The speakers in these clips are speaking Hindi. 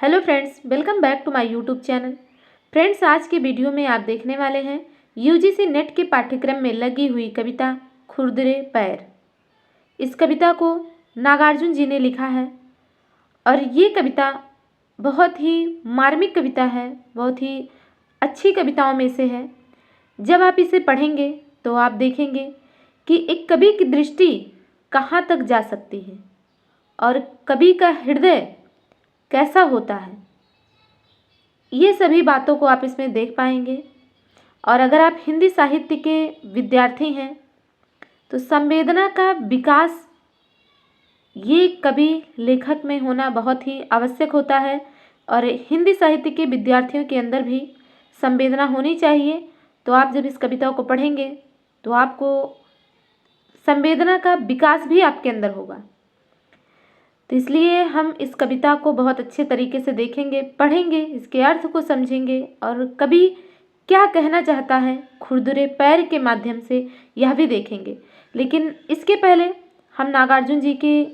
Hello friends, welcome back to my YouTube channel. Friends, आज के वीडियो में आप देखने वाले हैं यूजीसी नेट के पाठ्यक्रम में लगी हुई कविता खुरदरे पैर। इस कविता को नागार्जुन जी ने लिखा है और ये कविता बहुत ही मार्मिक कविता है, बहुत ही अच्छी कविताओं में से है। जब आप इसे पढ़ेंगे तो आप देखेंगे कि एक कवि की दृष्टि कहाँ तक जा सकती है और कवि का हृदय कैसा होता है, ये सभी बातों को आप इसमें देख पाएंगे। और अगर आप हिंदी साहित्य के विद्यार्थी हैं तो संवेदना का विकास ये कवि लेखक में होना बहुत ही आवश्यक होता है और हिंदी साहित्य के विद्यार्थियों के अंदर भी संवेदना होनी चाहिए। तो आप जब इस कविता को पढ़ेंगे तो आपको संवेदना का विकास भी आपके अंदर होगा। तो इसलिए हम इस कविता को बहुत अच्छे तरीके से देखेंगे, पढ़ेंगे, इसके अर्थ को समझेंगे और कवि क्या कहना चाहता है खुरदुरे पैर के माध्यम से यह भी देखेंगे। लेकिन इसके पहले हम नागार्जुन जी के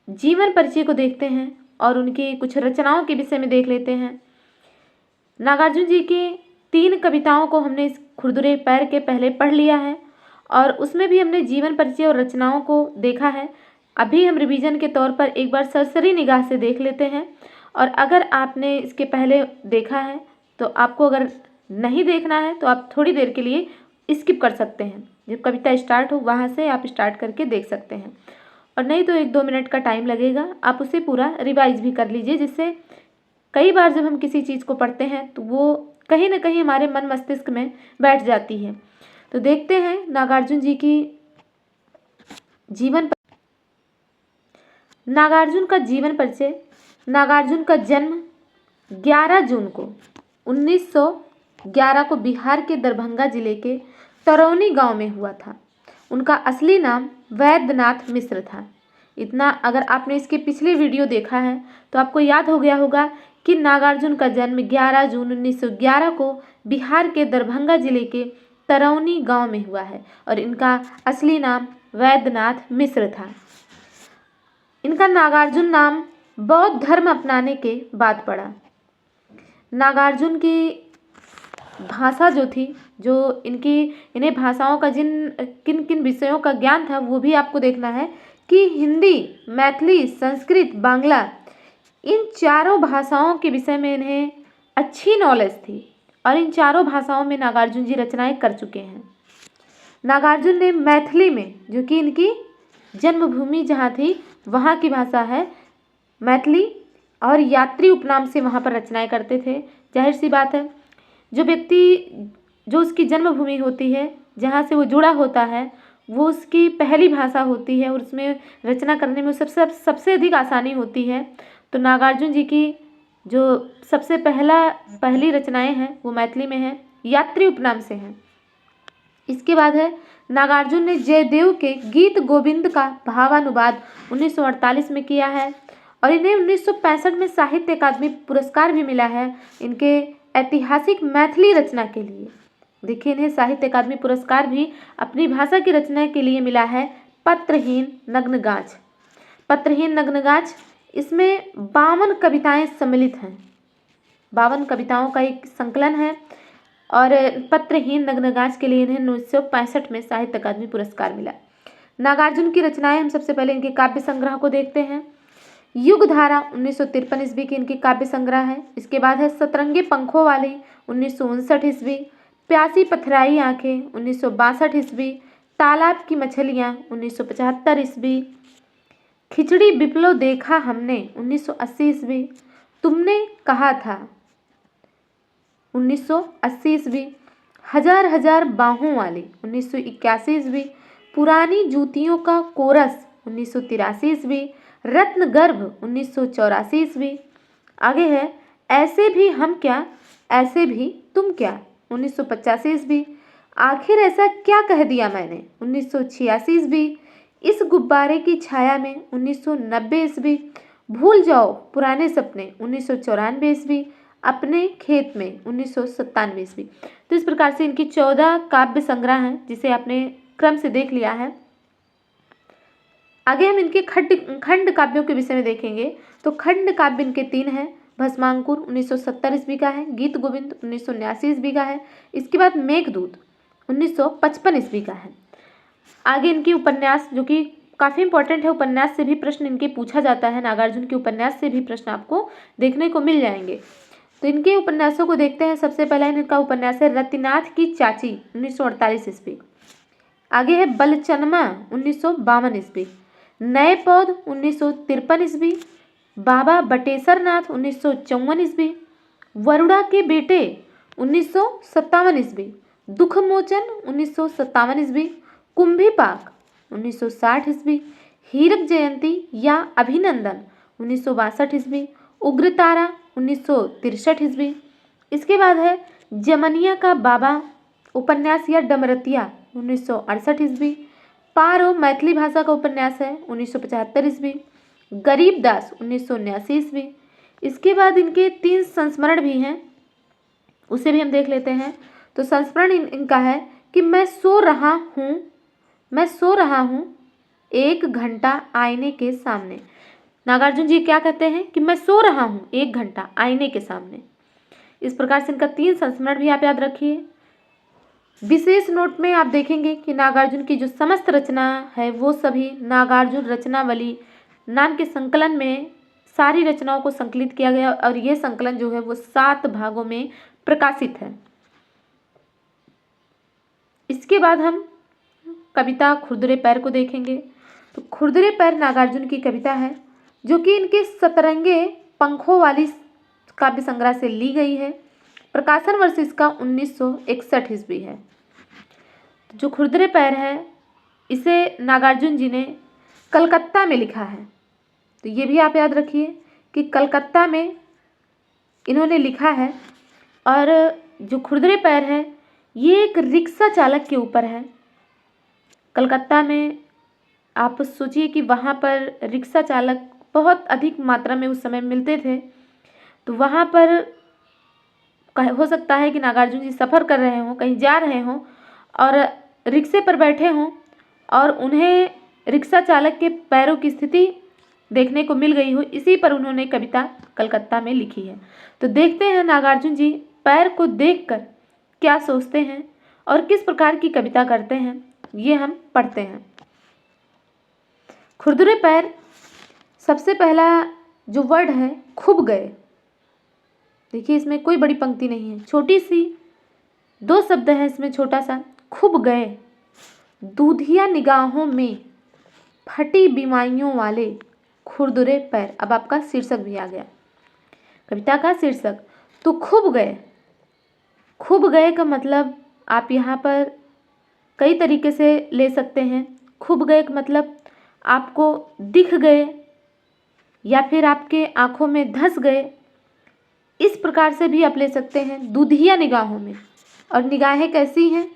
जीवन परिचय को देखते हैं और उनकी कुछ रचनाओं के विषय में देख लेते हैं। नागार्जुन जी की 3 कविताओं को हमने इस खुरदुरे पैर के पहले पढ़ लिया है और उसमें भी हमने जीवन परिचय और रचनाओं को देखा है। अभी हम रिवीजन के तौर पर एक बार सरसरी निगाह से देख लेते हैं। और अगर आपने इसके पहले देखा है तो आपको अगर नहीं देखना है तो आप थोड़ी देर के लिए स्किप कर सकते हैं। जब कविता स्टार्ट हो वहाँ से आप स्टार्ट करके देख सकते हैं, और नहीं तो 1-2 मिनट का टाइम लगेगा। आप उसे पूरा रिवाइज भी कर लीजिए, जिससे कई बार जब हम किसी चीज़ को पढ़ते हैं तो वो कहीं ना कहीं हमारे मन मस्तिष्क में बैठ जाती है। तो देखते हैं नागार्जुन जी की नागार्जुन का जीवन परिचय। नागार्जुन का जन्म 11 जून को 1911 को बिहार के दरभंगा जिले के तरौनी गांव में हुआ था। उनका असली नाम वैद्यनाथ मिश्र था। इतना अगर आपने इसके पिछले वीडियो देखा है तो आपको याद हो गया होगा कि नागार्जुन का जन्म 11 जून 1911 को बिहार के दरभंगा जिले के तरौनी गांव में हुआ है और इनका असली नाम वैद्यनाथ मिश्र था। इनका नागार्जुन नाम बौद्ध धर्म अपनाने के बाद पड़ा। नागार्जुन की भाषा जो थी, जो इन्हें भाषाओं का किन किन विषयों का ज्ञान था वो भी आपको देखना है कि हिंदी, मैथिली, संस्कृत, बांग्ला, इन चारों भाषाओं के विषय में इन्हें अच्छी नॉलेज थी और इन चारों भाषाओं में नागार्जुन जी रचनाएं कर चुके हैं। नागार्जुन ने मैथिली में, जो कि इनकी जन्मभूमि जहाँ थी वहाँ की भाषा है मैथिली, और यात्री उपनाम से वहाँ पर रचनाएं करते थे। जाहिर सी बात है, जो उसकी जन्मभूमि होती है, जहाँ से वो जुड़ा होता है, वो उसकी पहली भाषा होती है और उसमें रचना करने में सबसे अधिक आसानी होती है। तो नागार्जुन जी की जो सबसे पहली रचनाएं हैं वो मैथिली में हैं, यात्री उपनाम से हैं। इसके बाद है नागार्जुन ने जयदेव के गीत गोविंद का भावानुवाद 1948 में किया है और इन्हें 1965 में साहित्य अकादमी पुरस्कार भी मिला है इनके ऐतिहासिक मैथिली रचना के लिए। देखिए, इन्हें साहित्य अकादमी पुरस्कार भी अपनी भाषा की रचना के लिए मिला है। पत्रहीन नग्नगाछ। पत्रहीन नग्नगाछ, इसमें 52 कविताएं सम्मिलित हैं। 52 कविताओं का एक संकलन है और पत्रहीन नग्नगाछ के लिए इन्हें 1965 में साहित्य अकादमी पुरस्कार मिला। नागार्जुन की रचनाएं, हम सबसे पहले इनके काव्य संग्रह को देखते हैं। युगधारा 1953 ईस्वी की इनकी काव्य संग्रह है। इसके बाद है सतरंगे पंखों वाली 1959 ईस्वी, प्यासी पथराई आंखें 1962 ईस्वी, तालाब की मछलियाँ 1975 ईस्वी, खिचड़ी बिपलो देखा हमने 1980 ईस्वी, तुमने कहा था 1980 ईस्वी, हजार हजार बाहों वाली 1981 ईस्वी, पुरानी जूतियों का कोरस 1983 ईस्वी, रत्न गर्भ 1984 ईस्वी। आगे है ऐसे भी हम क्या, ऐसे भी तुम क्या 1985 ईस्वी, आखिर ऐसा क्या कह दिया मैंने 1986 ईस्वी, इस गुब्बारे की छाया में 1990 ईस्वी, भूल जाओ पुराने सपने 1994 ईस्वी, अपने खेत में 1997 ईस्वी। तो इस प्रकार से इनकी 14 काव्य संग्रह हैं जिसे आपने क्रम से देख लिया है। आगे हम इनके खंड काव्यों के विषय में देखेंगे। तो खंड काव्य इनके 3 हैं। भस्मांकुर 1970 ईस्वी का है, गीत गोविंद 1979 ईस्वी का है, इसके बाद मेघदूत 1955 ईस्वी का है। आगे इनकी उपन्यास जो कि काफ़ी इंपॉर्टेंट है, उपन्यास से भी प्रश्न इनके पूछा जाता है, नागार्जुन के उपन्यास से भी प्रश्न आपको देखने को मिल जाएंगे। तो इनके उपन्यासों को देखते हैं। सबसे पहला इनका उपन्यास है रतिनाथ की चाची 1948 ईस्वी। आगे है बलचनमा 1952 ईस्वी, नए पौध 1953 ईस्वी, बाबा बटेसर नाथ 1954 ईस्वी, वरुणा के बेटे 1957 ईस्वी, दुखमोचन 1957 ईस्वी, कुंभीपाक 1960 ईस्वी, हीरक जयंती या अभिनंदन 1962 ईस्वी, उग्रतारा 1963 ईस्वी। इसके बाद है जमनिया का बाबा उपन्यास या डमरतिया 1968 ईस्वी, पारो मैथिली भाषा का उपन्यास है 1975 ईस्वी, गरीबदास 1979 ईस्वी। इसके बाद इनके 3 संस्मरण भी हैं, उसे भी हम देख लेते हैं। तो संस्मरण इनका है कि मैं सो रहा हूँ 1 घंटा आईने के सामने। नागार्जुन जी क्या कहते हैं कि मैं सो रहा हूँ 1 घंटा आईने के सामने। इस प्रकार से इनका 3 संस्मरण भी आप याद रखिए। विशेष नोट में आप देखेंगे कि नागार्जुन की जो समस्त रचना है वो सभी नागार्जुन रचनावली नाम के संकलन में सारी रचनाओं को संकलित किया गया और ये संकलन जो है वो 7 भागों में प्रकाशित है। इसके बाद हम कविता खुरदुरे पैर को देखेंगे। तो खुरदुरे पैर नागार्जुन की कविता है जो कि इनके सतरंगे पंखों वाली काव्य संग्रह से ली गई है। प्रकाशन वर्ष इसका 1961 ईस्वी है। जो खुरदुरे पैर है इसे नागार्जुन जी ने कलकत्ता में लिखा है। तो ये भी आप याद रखिए कि कलकत्ता में इन्होंने लिखा है। और जो खुरदुरे पैर है ये एक रिक्शा चालक के ऊपर है। कलकत्ता में आप सोचिए कि वहाँ पर रिक्शा चालक बहुत अधिक मात्रा में उस समय मिलते थे। तो वहाँ पर हो सकता है कि नागार्जुन जी सफ़र कर रहे हों, कहीं जा रहे हों और रिक्शे पर बैठे हों और उन्हें रिक्शा चालक के पैरों की स्थिति देखने को मिल गई हो, इसी पर उन्होंने कविता कलकत्ता में लिखी है। तो देखते हैं नागार्जुन जी पैर को देखकर क्या सोचते हैं और किस प्रकार की कविता करते हैं, ये हम पढ़ते हैं। खुरदुरे पैर, सबसे पहला जो वर्ड है खूब गए। देखिए इसमें कोई बड़ी पंक्ति नहीं है, छोटी सी 2 शब्द हैं इसमें, छोटा सा खूब गए। दूधिया निगाहों में फटी बीमारियों वाले खुरदुरे पैर। अब आपका शीर्षक भी आ गया, कविता का शीर्षक। तो खूब गए, खूब गए का मतलब आप यहाँ पर कई तरीके से ले सकते हैं। खूब गए का मतलब आपको दिख गए या फिर आपके आँखों में धंस गए, इस प्रकार से भी आप ले सकते हैं। दूधिया निगाहों में, और निगाहें कैसी हैं,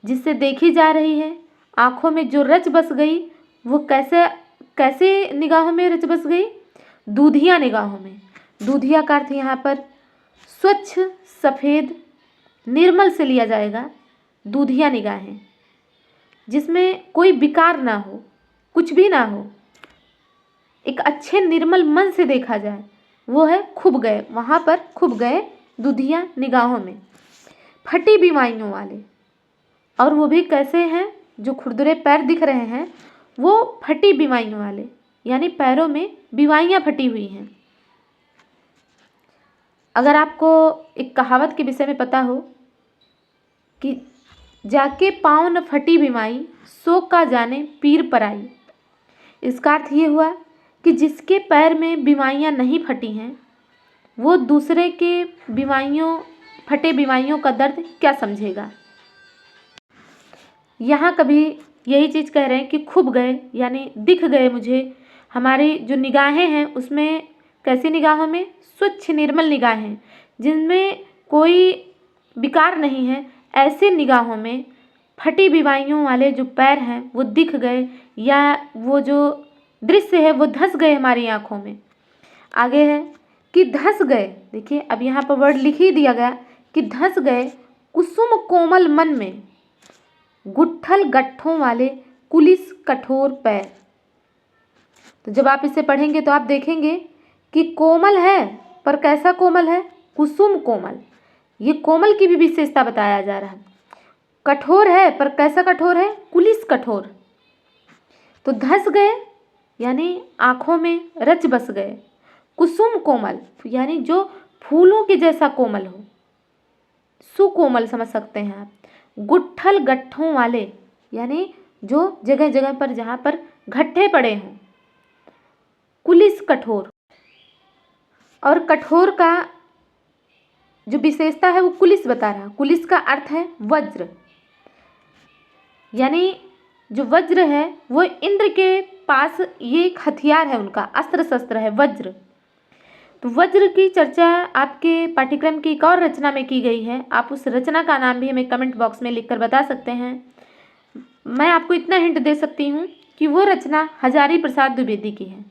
जिससे देखी जा रही है, आँखों में जो रच बस गई वो कैसे निगाहों में रच बस गई, दूधिया निगाहों में। दूधिया का अर्थ यहाँ पर स्वच्छ, सफ़ेद, निर्मल से लिया जाएगा। दूधिया निगाहें जिसमें कोई विकार ना हो, कुछ भी ना हो, एक अच्छे निर्मल मन से देखा जाए, वो है खूब गए। वहाँ पर खूब गए दूधिया निगाहों में। फटी बीमारियों वाले, और वो भी कैसे हैं, जो खुरदुरे पैर दिख रहे हैं वो फटी बीमारियों वाले, यानी पैरों में बीमारियाँ फटी हुई हैं। अगर आपको एक कहावत के विषय में पता हो कि जाके पाँव न फटी बीमारी, सो का जाने पीर पराई, इसका अर्थ ये हुआ कि जिसके पैर में बीमारियाँ नहीं फटी हैं वो दूसरे के फटे बीमारियों का दर्द क्या समझेगा। यहाँ कभी यही चीज़ कह रहे हैं कि खूब गए यानी दिख गए मुझे, हमारी जो निगाहें हैं उसमें कैसी निगाहों में, स्वच्छ निर्मल निगाहें जिनमें कोई विकार नहीं है, ऐसे निगाहों में फटी बीमारियों वाले जो पैर हैं वो दिख गए, या वो जो दृश्य है वो धंस गए हमारी आँखों में। आगे है कि धंस गए, देखिए अब यहाँ पर वर्ड लिख ही दिया गया कि धंस गए कुसुम कोमल मन में, गुट्ठल गट्ठों वाले कुलिस कठोर पैर। तो जब आप इसे पढ़ेंगे तो आप देखेंगे कि कोमल है, पर कैसा कोमल है? कुसुम कोमल। ये कोमल की भी विशेषता बताया जा रहा है। कठोर है, पर कैसा कठोर है? कुलिस कठोर। तो धस गए यानी आँखों में रच बस गए। कुसुम कोमल यानी जो फूलों के जैसा कोमल हो, सुकोमल समझ सकते हैं आप। गुट्ठल गट्ठों वाले यानी जो जगह जगह पर जहाँ पर गट्ठे पड़े हों। कुलिस कठोर, और कठोर का जो विशेषता है वो कुलिस बता रहा। कुलिस का अर्थ है वज्र, यानी जो वज्र है वो इंद्र के पास ये एक हथियार है, उनका अस्त्र शस्त्र है वज्र। तो वज्र की चर्चा आपके पाठ्यक्रम की एक और रचना में की गई है। आप उस रचना का नाम भी हमें कमेंट बॉक्स में लिखकर बता सकते हैं। मैं आपको इतना हिंट दे सकती हूँ कि वो रचना हजारी प्रसाद द्विवेदी की है।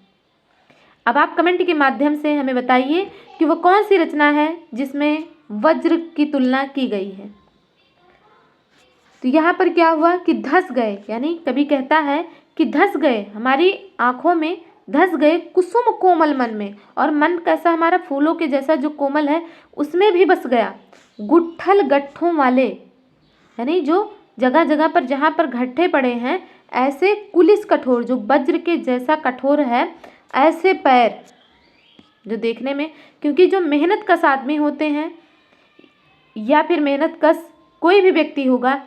अब आप कमेंट के माध्यम से हमें बताइए कि वो कौन सी रचना है जिसमें वज्र की तुलना की गई है। तो यहाँ पर क्या हुआ कि धस गए, यानी कवि कहता है कि धस गए, हमारी आँखों में धस गए कुसुम कोमल मन में। और मन कैसा? हमारा फूलों के जैसा जो कोमल है उसमें भी बस गया। गुट्ठल गट्ठों वाले यानी जो जगह जगह पर जहाँ पर गट्ठे पड़े हैं, ऐसे कुलिस कठोर जो वज्र के जैसा कठोर है, ऐसे पैर जो देखने में, क्योंकि जो मेहनत कश आदमी होते हैं या फिर मेहनत कश कोई भी व्यक्ति होगा,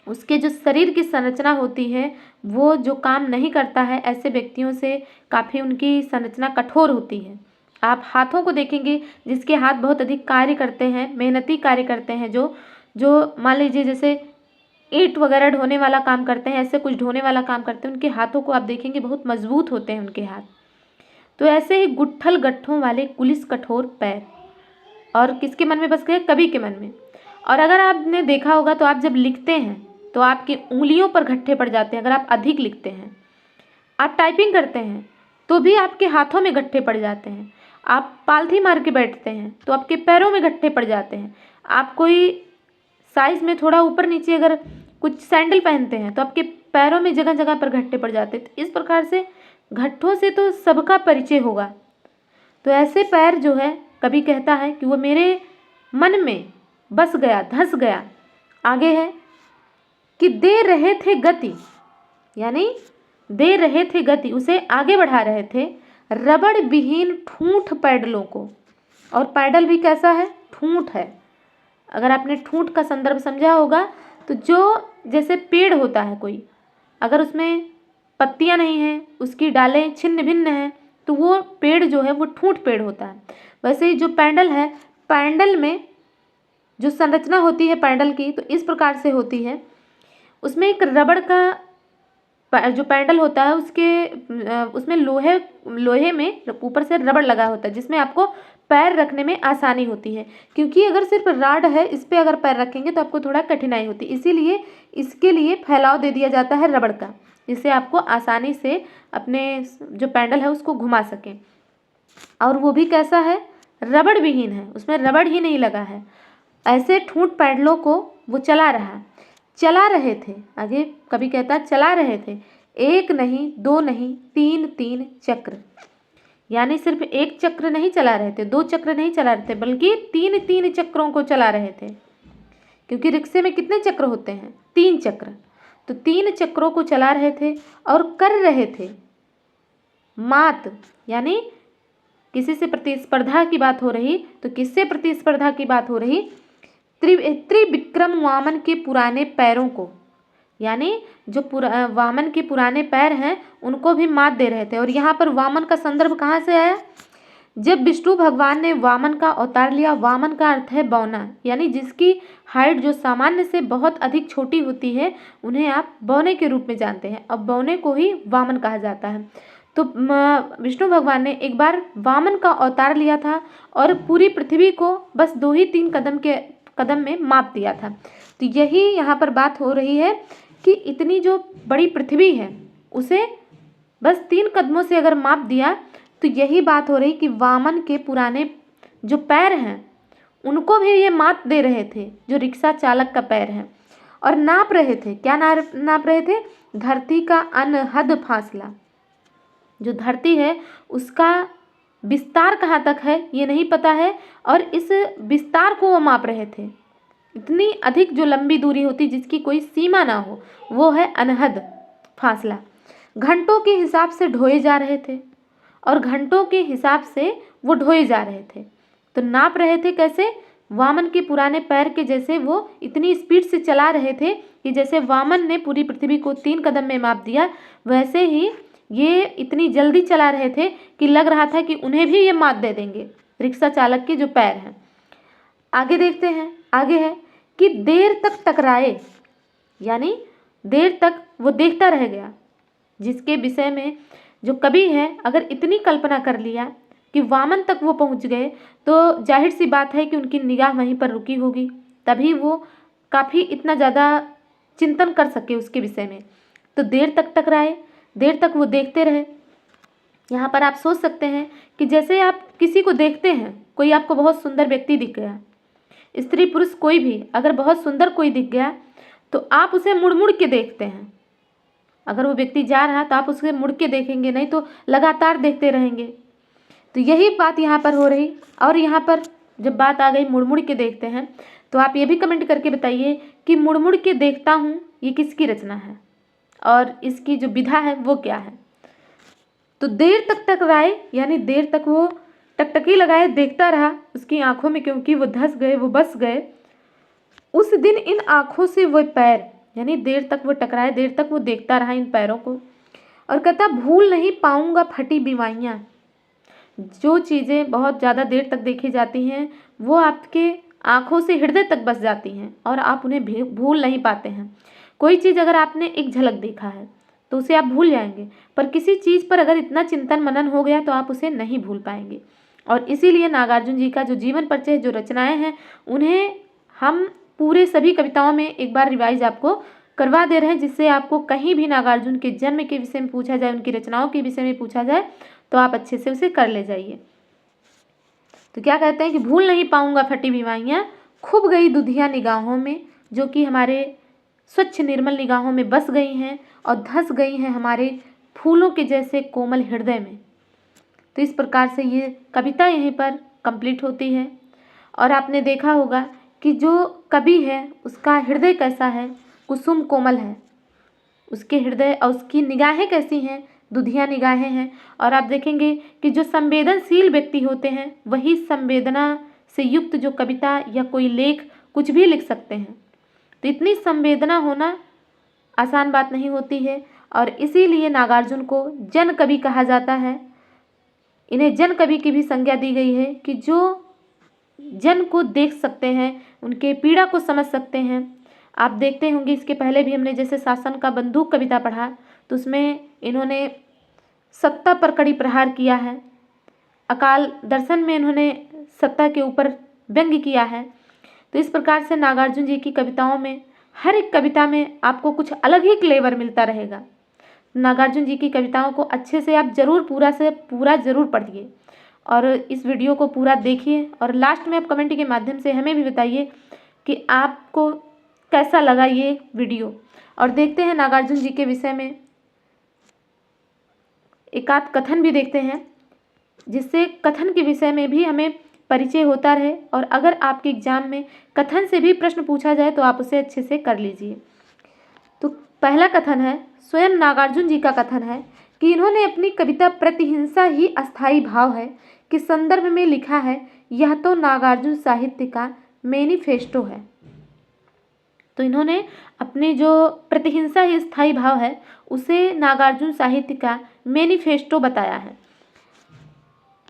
उसके जो शरीर की संरचना होती है वो जो काम नहीं करता है, ऐसे व्यक्तियों से काफ़ी उनकी संरचना कठोर होती है। आप हाथों को देखेंगे, जिसके हाथ बहुत अधिक कार्य करते हैं, मेहनती कार्य करते हैं, जो मान लीजिए जैसे ईंट वगैरह ढोने वाला काम करते हैं, ऐसे कुछ ढोने वाला काम करते हैं, उनके हाथों को आप देखेंगे बहुत मजबूत होते हैं उनके हाथ। तो ऐसे ही गुट्ठल गट्ठों वाले कुलिस कठोर पैर, और किसके मन में बस गए? कवि के मन में। और अगर आपने देखा होगा तो आप जब लिखते हैं तो आपकी उंगलियों पर गट्ठे पड़ जाते हैं। अगर आप अधिक लिखते हैं, आप टाइपिंग करते हैं तो भी आपके हाथों में गट्ठे पड़ जाते हैं। आप पालथी मार के बैठते हैं तो आपके पैरों में गट्ठे पड़ जाते हैं। आप कोई साइज़ में थोड़ा ऊपर नीचे अगर कुछ सैंडल पहनते हैं तो आपके पैरों में जगह जगह पर गट्ठे पड़ जाते हैं। तो इस प्रकार से गट्ठों से तो सबका परिचय होगा। तो ऐसे पैर जो है, कवि कहता है कि वो मेरे मन में बस गया, धस गया। आगे है कि दे रहे थे गति, यानी दे रहे थे गति, उसे आगे बढ़ा रहे थे रबड़ विहीन ठूंठ पैडलों को। और पैडल भी कैसा है? ठूंठ है। अगर आपने ठूंठ का संदर्भ समझा होगा तो जो जैसे पेड़ होता है कोई, अगर उसमें पत्तियां नहीं हैं, उसकी डालें छिन्न भिन्न हैं, तो वो पेड़ जो है वो ठूंठ पेड़ होता है। वैसे ही जो पैडल है, पैडल में जो संरचना होती है पैडल की तो इस प्रकार से होती है। उसमें एक रबड़ का जो पैडल होता है उसमें लोहे में ऊपर से रबड़ लगा होता है, जिसमें आपको पैर रखने में आसानी होती है। क्योंकि अगर सिर्फ राड है, इस पर अगर पैर रखेंगे तो आपको थोड़ा कठिनाई होती है, इसीलिए इसके लिए फैलाव दे दिया जाता है रबड़ का, जिससे आपको आसानी से अपने जो पैडल है उसको घुमा सकें। और वो भी कैसा है? रबड़ विहीन है, उसमें रबड़ ही नहीं लगा है। ऐसे ठूंठ पैडलों को वो चला रहे थे। आगे कवि कहता है चला रहे थे, एक नहीं, दो नहीं, तीन तीन चक्र। यानी सिर्फ एक चक्र नहीं चला रहे थे, दो चक्र नहीं चला रहे थे, बल्कि तीन तीन चक्रों को चला रहे थे। क्योंकि रिक्शे में कितने चक्र होते हैं? 3 चक्र। तो 3 चक्रों को चला रहे थे और कर रहे थे मात, यानी किसी से प्रतिस्पर्धा की बात हो रही। तो किससे प्रतिस्पर्धा की बात हो रही? त्रिविक्रम वामन के पुराने पैरों को, यानी जो वामन के पुराने पैर हैं उनको भी मात दे रहे थे। और यहाँ पर वामन का संदर्भ कहाँ से आया? जब विष्णु भगवान ने वामन का अवतार लिया। वामन का अर्थ है बौना, यानी जिसकी हाइट जो सामान्य से बहुत अधिक छोटी होती है उन्हें आप बौने के रूप में जानते हैं। अब बौने को ही वामन कहा जाता है। तो विष्णु भगवान ने एक बार वामन का अवतार लिया था और पूरी पृथ्वी को बस 2 ही 3 कदम में माप दिया था। तो यही यहाँ पर बात हो रही है कि इतनी जो बड़ी पृथ्वी है उसे बस 3 कदमों से अगर माप दिया, तो यही बात हो रही कि वामन के पुराने जो पैर हैं उनको भी ये मात दे रहे थे, जो रिक्शा चालक का पैर है। और नाप रहे थे, क्या नाप रहे थे? धरती का अनहद फासला। जो धरती है उसका विस्तार कहाँ तक है ये नहीं पता है, और इस विस्तार को वो माप रहे थे। इतनी अधिक जो लंबी दूरी होती जिसकी कोई सीमा ना हो, वो है अनहद फासला। घंटों के हिसाब से ढोए जा रहे थे, और घंटों के हिसाब से वो ढोए जा रहे थे। तो नाप रहे थे कैसे? वामन के पुराने पैर के जैसे वो इतनी स्पीड से चला रहे थे कि जैसे वामन ने पूरी पृथ्वी को 3 कदम में माप दिया, वैसे ही ये इतनी जल्दी चला रहे थे कि लग रहा था कि उन्हें भी ये मात दे देंगे, रिक्शा चालक के जो पैर हैं। आगे देखते हैं, आगे है कि देर तक टकराए, यानी देर तक वो देखता रह गया। जिसके विषय में जो कवि है अगर इतनी कल्पना कर लिया कि वामन तक वो पहुंच गए, तो जाहिर सी बात है कि उनकी निगाह वहीं पर रुकी होगी, तभी वो काफ़ी इतना ज़्यादा चिंतन कर सके उसके विषय में। तो देर तक टकराए, देर तक वो देखते रहे। यहाँ पर आप सोच सकते हैं कि जैसे आप किसी को देखते हैं, कोई आपको बहुत सुंदर व्यक्ति दिख गया, स्त्री पुरुष कोई भी अगर बहुत सुंदर कोई दिख गया तो आप उसे मुड़ मुड़ के देखते हैं। अगर वो व्यक्ति जा रहा तो आप उसे मुड़ के देखेंगे, नहीं तो लगातार देखते रहेंगे। तो यही बात यहाँ पर हो रही। और यहाँ पर जब बात आ गई मुड़ मुड़ के देखते हैं, तो आप ये भी कमेंट करके बताइए कि मुड़ मुड़ के देखता हूँ ये किसकी रचना है और इसकी जो विधा है वो क्या है। तो देर तक टकराए, यानी देर तक वो टकटकी लगाए देखता रहा उसकी आंखों में, क्योंकि वो धंस गए, वो बस गए। उस दिन इन आंखों से वो पैर, यानी देर तक वो टकराए, देर तक वो देखता रहा इन पैरों को, और कहता भूल नहीं पाऊंगा फटी बीमारियाँ। जो चीज़ें बहुत ज़्यादा देर तक देखी जाती हैं वो आपके आँखों से हृदय तक बस जाती हैं और आप उन्हें भूल नहीं पाते हैं। कोई चीज़ अगर आपने एक झलक देखा है तो उसे आप भूल जाएंगे, पर किसी चीज़ पर अगर इतना चिंतन मनन हो गया तो आप उसे नहीं भूल पाएंगे। और इसीलिए नागार्जुन जी का जो जीवन परिचय, जो रचनाएं हैं, उन्हें हम पूरे सभी कविताओं में एक बार रिवाइज आपको करवा दे रहे हैं, जिससे आपको कहीं भी नागार्जुन के जन्म के विषय में पूछा जाए, उनकी रचनाओं के विषय में पूछा जाए, तो आप अच्छे से उसे कर ले जाइए। तो क्या कहते हैं कि भूल नहीं पाऊंगा फटी बीमारियाँ, खूब गई दुधिया निगाहों में, जो कि हमारे स्वच्छ निर्मल निगाहों में बस गई हैं और धंस गई हैं हमारे फूलों के जैसे कोमल हृदय में। तो इस प्रकार से ये कविता यहीं पर कंप्लीट होती है। और आपने देखा होगा कि जो कवि है उसका हृदय कैसा है, कुसुम कोमल है, उसके हृदय और उसकी निगाहें कैसी हैं, दुधिया निगाहें हैं। और आप देखेंगे कि जो संवेदनशील व्यक्ति होते हैं वही संवेदना से युक्त जो कविता या कोई लेख कुछ भी लिख सकते हैं। तो इतनी संवेदना होना आसान बात नहीं होती है, और इसीलिए नागार्जुन को जन कवि कहा जाता है। इन्हें जन कवि की भी संज्ञा दी गई है कि जो जन को देख सकते हैं, उनके पीड़ा को समझ सकते हैं। आप देखते होंगे इसके पहले भी हमने जैसे शासन का बंदूक कविता पढ़ा, तो उसमें इन्होंने सत्ता पर कड़ी प्रहार किया है। अकाल दर्शन में इन्होंने सत्ता के ऊपर व्यंग्य किया है। तो इस प्रकार से नागार्जुन जी की कविताओं में हर एक कविता में आपको कुछ अलग ही फ्लेवर मिलता रहेगा। नागार्जुन जी की कविताओं को अच्छे से आप ज़रूर पूरा से पूरा ज़रूर पढ़िए और इस वीडियो को पूरा देखिए, और लास्ट में आप कमेंट के माध्यम से हमें भी बताइए कि आपको कैसा लगा ये वीडियो। और देखते हैं नागार्जुन जी के विषय में एक आध कथन भी देखते हैं, जिससे कथन के विषय में भी हमें परिचय होता रहे। और अगर आपके एग्जाम में कथन से भी प्रश्न पूछा जाए तो आप उसे अच्छे से कर लीजिए। तो पहला कथन है, स्वयं नागार्जुन जी का कथन है कि इन्होंने अपनी कविता प्रतिहिंसा ही अस्थाई भाव है के संदर्भ में लिखा है, यह तो नागार्जुन साहित्य का मैनिफेस्टो है। तो इन्होंने अपनी जो प्रतिहिंसा ही स्थायी भाव है उसे नागार्जुन साहित्य का मैनिफेस्टो बताया है।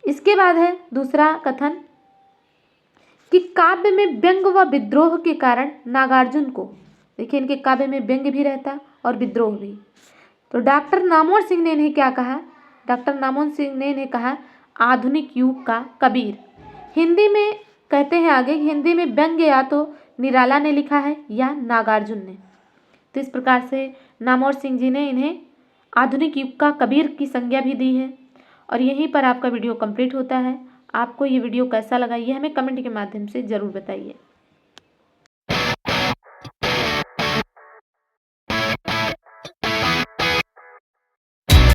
इसके बाद है दूसरा कथन कि काव्य में व्यंग व विद्रोह के कारण नागार्जुन को, देखिए इनके काव्य में व्यंग भी रहता और विद्रोह भी। तो डॉक्टर नामवर सिंह ने इन्हें क्या कहा? डॉक्टर नामवर सिंह ने इन्हें कहा आधुनिक युग का कबीर। हिंदी में कहते हैं आगे, हिंदी में व्यंग्य या तो निराला ने लिखा है या नागार्जुन ने। तो इस प्रकार से नामवर सिंह जी ने इन्हें आधुनिक युग का कबीर की संज्ञा भी दी है। और यहीं पर आपका वीडियो कंप्लीट होता है। आपको ये वीडियो कैसा लगा ये हमें कमेंट के माध्यम से ज़रूर बताइए।